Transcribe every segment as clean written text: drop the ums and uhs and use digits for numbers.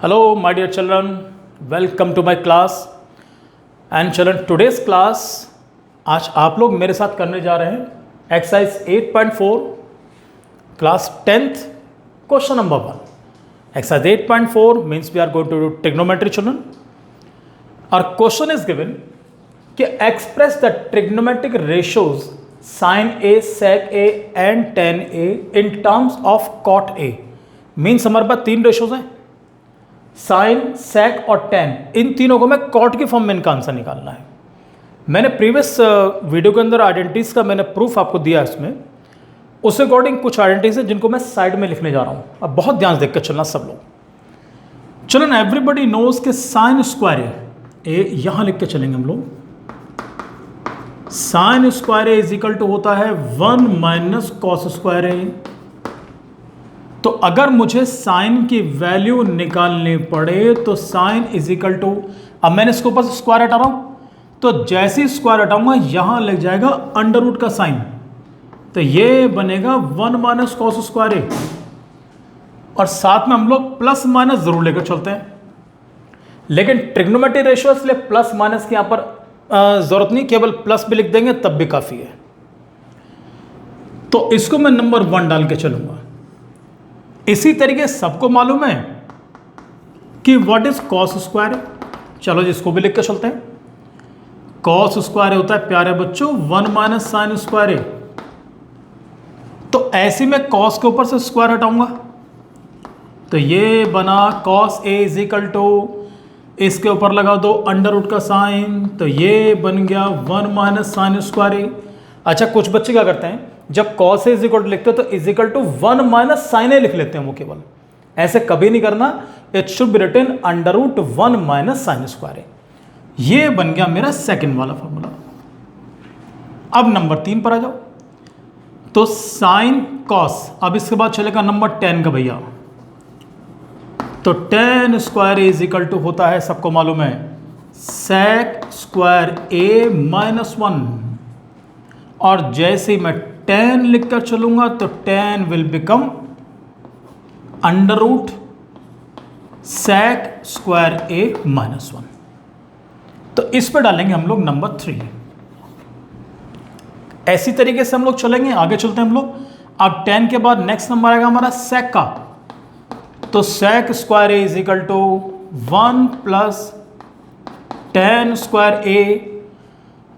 Hello, my dear children. Welcome to my class. And children, today's class आज आप लोग मेरे साथ करने जा रहे हैं exercise 8.4 class 10th question number 1. Exercise 8.4 means we are going to do trigonometry, children. Our question is given कि express the trigonometric ratios sin A, sec A and tan A in terms of cot A. Means हमारे पास तीन ratios हैं, sign, सेक और ten. इन तीनों को मैं cot की form में इनका आंसर निकालना है. मैंने प्रीवियस वीडियो के अंदर आइडेंटिटीज का मैंने प्रूफ आपको दिया है. इसमें उस अकॉर्डिंग कुछ आइडेंटिटीज हैं जिनको मैं साइड में लिखने जा रहा हूं. अब बहुत ध्यान से देख कर चलना सब लोग. चलो ना, एवरीबडी नोज के साइन स्क्वायर ए यहां लिख के चलेंगे हम लोग. Sine square A is equal to होता है 1 माइनस कॉस स्क्वायर ए. तो अगर मुझे साइन की वैल्यू निकालनी पड़े तो साइन इज इक्वल टू, अब मैंने इसके ऊपर से स्क्वायर हटा रहा हूं, तो जैसे ही स्क्वायर हटाऊंगा यहां लग जाएगा अंडर रूट का साइन, तो ये बनेगा 1 माइनस कॉस स्क्वायर ए. और साथ में हम लोग प्लस माइनस जरूर लेकर चलते हैं, लेकिन ट्रिग्नोमेट्री रेशियो इसलिए प्लस माइनस की यहां पर जरूरत नहीं, केवल प्लस भी लिख देंगे तब भी काफी है. तो इसको मैं नंबर 1 डाल के चलूंगा. इसी तरीके सबको मालूम है कि व्हाट इज कॉस स्क्वायर. चलो जिसको भी लिख के चलते हैं. कॉस स्क्वायर होता है प्यारे बच्चों 1 माइनस साइन स्क्वायर ए. तो ऐसे में कॉस के ऊपर से स्क्वायर हटाऊंगा तो ये बना cos A is equal to, इसके ऊपर लगा दो अंडर रूट का साइन, तो ये बन गया 1 माइनस साइन स्क्वायर ए. अच्छा, कुछ बच्चे क्या करते हैं, जब cos A is equal to लिखते हो तो is equal to 1 minus sine A लिख लेते हैं. वो केवल ऐसे कभी नहीं करना. It should be written under root 1 minus sine square A. ये बन गया मेरा सेकंड वाला फॉर्मूला. अब नंबर 3 पर आ जाओ. तो साइन कॉस, अब इसके बाद चलेगा नंबर 10 का भैया. तो tan square is equal to होता है, सबको मालूम है, सेक स्क्वायर ए माइनस 1. और जैसे ही मैं tan लिखकर चलूंगा तो tan will become under root sec square a minus 1. तो इस पर डालेंगे हम लोग नंबर 3. ऐसी तरीके से हम लोग चलेंगे, आगे चलते हैं हम लोग. अब tan के बाद नेक्स्ट नंबर आएगा हमारा सेक का. तो sec square A is equal to 1 plus tan square ए.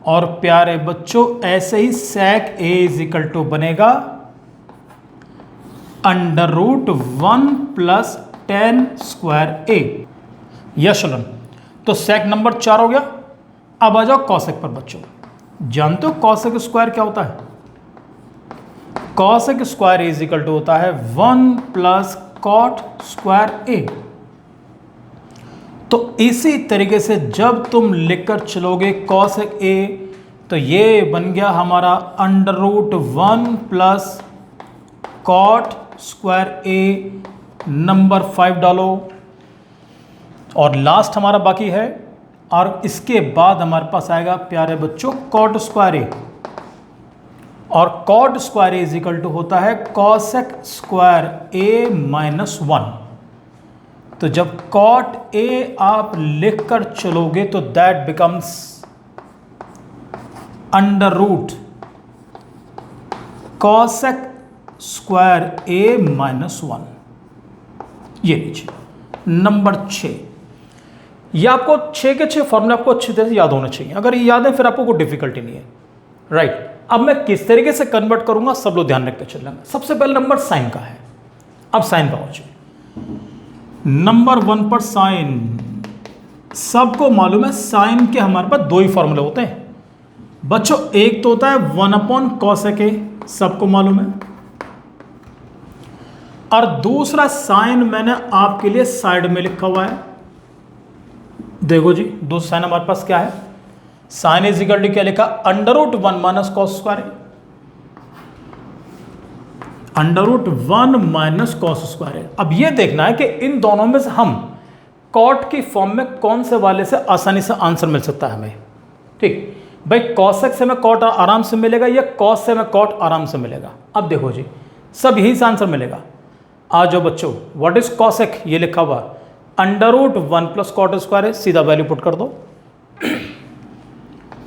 और प्यारे बच्चों ऐसे ही sec A is equal to बनेगा under root 1 plus tan square A. Yes चलन, तो सेक नंबर 4 हो गया. अब आ जाओ कॉसेक पर बच्चों. जानते हो कॉसेक स्क्वायर क्या होता है? Cosec square is equal to होता है 1 प्लस कॉट स्क्वायर ए. तो इसी तरीके से जब तुम लिखकर चलोगे कॉसेक ए तो ये बन गया हमारा under root 1 plus cot square A. Number 5 डालो और लास्ट हमारा बाकी है. और इसके बाद हमारे पास आएगा प्यारे बच्चों कॉट स्क्वायर ए. और cot square A is equal to होता है कॉसेक स्क्वायर ए माइनस 1. तो जब कॉट ए आप लिखकर चलोगे तो that becomes under root cosec square a minus 1. ये लीजिए नंबर 6. ये आपको 6 के 6 फॉर्मूले आपको अच्छी तरह से याद होना चाहिए. अगर ये याद है फिर आपको कोई डिफिकल्टी नहीं है. राइट, अब मैं किस तरीके से कन्वर्ट करूंगा सब लोग ध्यान रखकर चलना. सबसे पहले नंबर साइन का है. अब साइन पर पहुंचे. नंबर 1 पर साइन, सबको मालूम है साइन के हमारे पास 2 ही फॉर्मूले होते हैं बच्चों. एक तो होता है 1 अपॉन कॉसेक ए, सबको मालूम है. और दूसरा साइन मैंने आपके लिए साइड में लिखा हुआ है. देखो जी, दूसरा साइन हमारे पास क्या है, साइन इज इक्वल टू क्या लिखा, under root 1 minus cos square A. Under root 1 minus cos square है. अब ये देखना है कि इन दोनों में से हम कॉट की फॉर्म में कौन से वाले से आसानी से आंसर मिल सकता है हमें. ठीक भाई, कॉसेक से हमें कॉट आराम से मिलेगा या कॉस से हमें कॉट आराम से मिलेगा. अब देखो जी, सब यही से आंसर मिलेगा. आ जाओ बच्चों, व्हाट इज कॉसेक, ये लिखा हुआ under root 1 plus cot square है, सीधा वैल्यू पुट कर दो।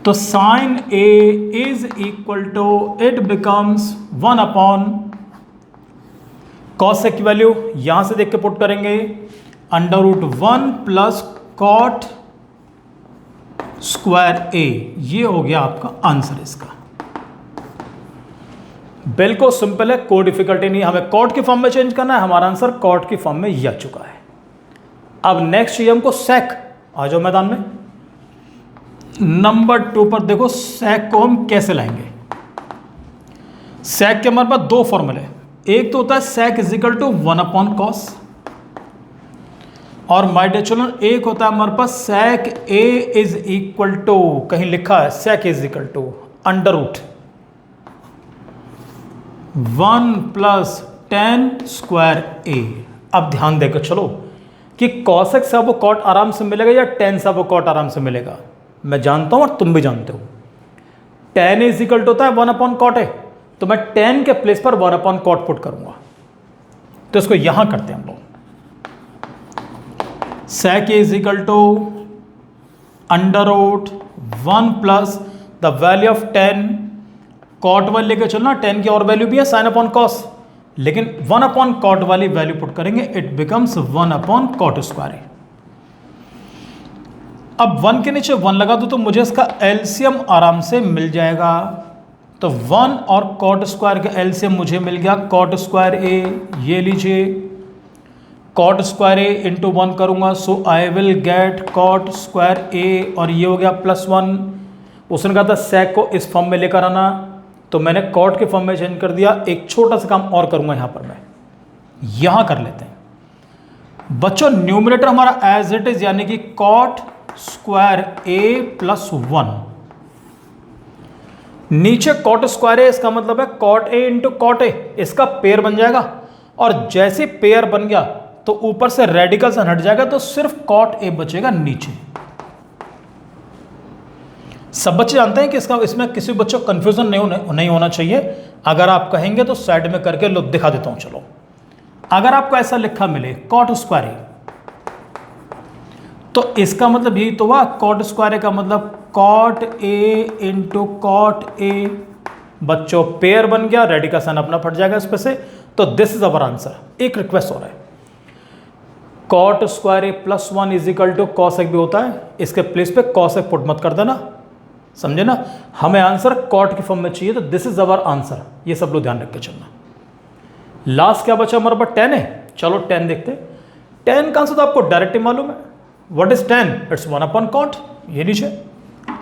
तो sine A is equal to, it becomes 1 upon cos की वैल्यू यहां से देख के पुट करेंगे, under root 1 plus cot square A. ये हो गया आपका आंसर इसका। बिल्कुल सिंपल है, कोई डिफिकल्टी नहीं। हमें कॉट की फॉर्म में चेंज करना है, हमारा आंसर कॉट की फॉर्म में ही आ चुका है। अब नेक्स्ट चाहिए हमको सेक। आ जाओ मैदान में। नंबर 2 पर देखो सेक को हम कैसे लाएंगे। सेक के हमारे पास दो फॉर्मूले, एक तो होता है sec is equal to 1 upon cos, और माय डियर चिल्ड्रन एक होता है हमारे पास sec A is equal to, कहीं लिखा है sec is equal to under root 1 plus tan square A. अब ध्यान देकर चलो कि कॉसेक से आपको कॉट आराम से मिलेगा या टेन से आपको कॉट आराम से मिलेगा। मैं जानता हूं और तुम भी जानते हो, टेन इज इक्वल टू होता है 1 अपॉन कॉट है, तो मैं टेन के प्लेस पर 1 अपॉन कॉट पुट करूंगा। तो इसको यहां करते हैं हम लोग। Sec is equal to under root 1 plus the value of 10 cot वाली लेकर चलना, 10 की और वैल्यू भी है साइन अपॉन कॉस, लेकिन 1 अपॉन कॉट वाली वैल्यू पुट करेंगे, it becomes 1 upon cot square. अब 1 के नीचे 1 लगा दो तो मुझे इसका एलसीएम आराम से मिल जाएगा। तो 1 और कॉट स्क्वायर का एलसीएम मुझे मिल गया कॉट स्क्वायर ए। ये लीजिए कॉट स्क्वायर ए इंटू 1 करूंगा, so I will get cot square ए, और ये हो गया +1। उसने कहा था सेक को इस फॉर्म में लेकर आना, तो मैंने कॉट के फॉर्म में चेंज कर दिया। एक छोटा सा काम और करूंगा यहां पर, मैं यहां कर लेते हैं बच्चों। न्यूमरेटर हमारा एज इट इज, यानी कि कॉट स्क्वायर ए प्लस 1, नीचे कॉट स्क्वायर ए, इसका मतलब है cot a into cot a, इसका पेयर बन जाएगा। और जैसे पेयर बन गया तो ऊपर से रेडिकल से हट जाएगा, तो सिर्फ कॉट ए बचेगा नीचे। सब बच्चे जानते हैं कि इसमें किसी बच्चों को कंफ्यूजन नहीं होना चाहिए। अगर आप कहेंगे तो साइड में करके लो दिखा देता हूं। चलो, अगर आपको ऐसा लिखा मिले कॉट स्क्वायर ए, तो इसका मतलब यही तो हुआ, कॉट स्क्वायर ए का मतलब cot a into cot a. बच्चों पेयर बन गया, रेडिकल साइन अपना फट जाएगा इस पे से। तो दिस इज अवर आंसर। एक रिक्वेस्ट हो रहा है, cot square a plus 1 is equal to cosec भी होता है, इसके प्लेस पे कॉसेक पुट मत कर देना, समझे ना। हमें आंसर कॉट की फॉर्म में चाहिए, तो दिस इज अवर आंसर। ये सब लोग ध्यान रख के चलना। लास्ट क्या बचा हमारे पास, 10 है। चलो 10 देखते हैं। 10 का आंसर तो आपको डायरेक्टली मालूम है। What is 10? It's 1 upon cot. ये नीचे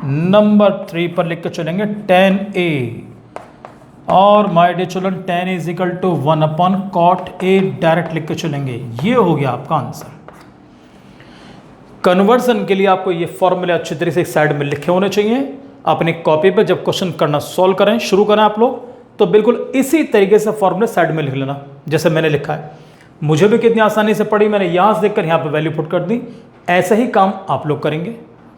नंबर 3 पर लिख के चलेंगे 10a, और my dear children 10 is equal to 1 upon cot a, direct लिख के चलेंगे। ये हो गया आपका आंसर। कन्वर्जन के लिए आपको ये फॉर्मूले अच्छी तरीके से एक साइड में लिखे होने चाहिए। अपनी कॉपी पे जब क्वेश्चन करना सॉल्व करें, शुरू करें आप लोग, तो बिल्कुल इसी तरीके से फॉर्मूले साइड में लिख लेना जैसे मैंने लिखा है। मुझे भी कितनी आसानी से पड़ी, मैंने यहाँ से देखकर यहाँ पे वैल्यू पुट कर दी। ऐसा ही काम आप लोग करेंगे।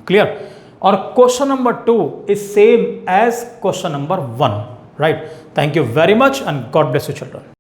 क्लियर? और question number 2 is same as question number 1, right? Thank you very much and god bless you children.